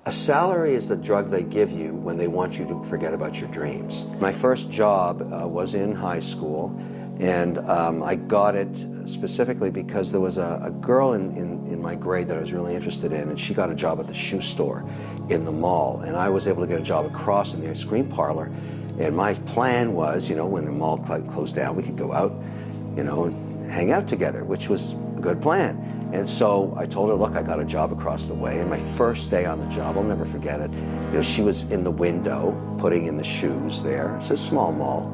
A salary is the drug they give you when they want you to forget about your dreams. My first job was in high school, and I got it specifically because there was a girl in my grade that I was really interested in, and she got a job at the shoe store in the mall, and I was able to get a job across in the ice cream parlor. And my plan was, you know, when the mall closed down, we could go out, you know, and hang out together, which was a good plan. And so I told her, look, I got a job across the way. And my first day on the job, I'll never forget it, you know, she was in the window putting in the shoes there. It's a small mall.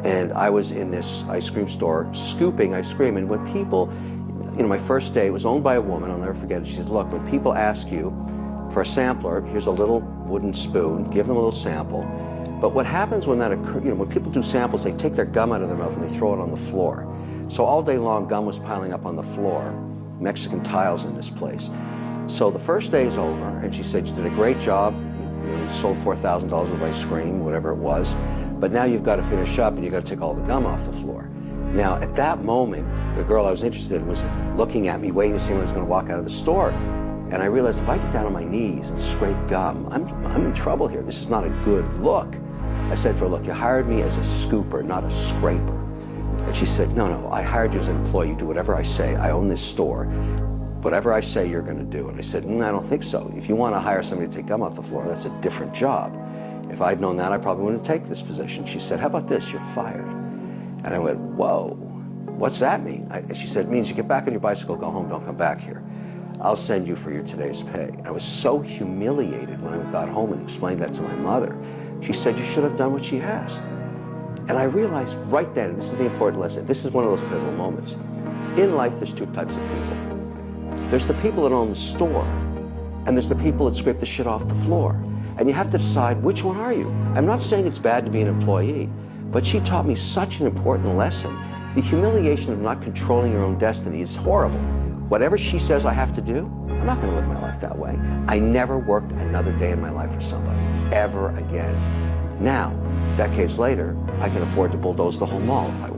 And I was in this ice cream store scooping ice cream. And when people, you know, my first day, it was owned by a woman, I'll never forget it. She says, look, when people ask you for a sampler, here's a little wooden spoon, give them a little sample. But what happens when that occurs, you know, when people do samples, they take their gum out of their mouth and they throw it on the floor. So all day long, gum was piling up on the floor, Mexican tiles in this place. So the first day is over, and she said, you did a great job. You sold $4,000 of ice cream, whatever it was. But now you've got to finish up, and you've got to take all the gum off the floor. Now, at that moment, the girl I was interested in was looking at me, waiting to see when I was going to walk out of the store. And I realized if I get down on my knees and scrape gum, I'm in trouble here. This is not a good look. I said to her, look, you hired me as a scooper, not a scraper. And she said, no, I hired you as an employee. You do whatever I say. I own this store. Whatever I say, you're going to do. And I said, I don't think so. If you want to hire somebody to take gum off the floor, that's a different job. If I'd known that, I probably wouldn't take this position. She said, how about this? You're fired. And I went, whoa, what's that mean? And she said, it means you get back on your bicycle, go home, don't come back here. I'll send you for your today's pay. And I was so humiliated when I got home and explained that to my mother. She said, you should have done what she asked. And I realized right then, and this is the important lesson, this is one of those pivotal moments. In life, there's two types of people. There's the people that own the store, and there's the people that scrape the shit off the floor. And you have to decide, which one are you? I'm not saying it's bad to be an employee, but she taught me such an important lesson. The humiliation of not controlling your own destiny is horrible. Whatever she says I have to do, I'm not going to live my life that way. I never worked another day in my life for somebody, ever again. Now, decades later, I can afford to bulldoze the whole mall if I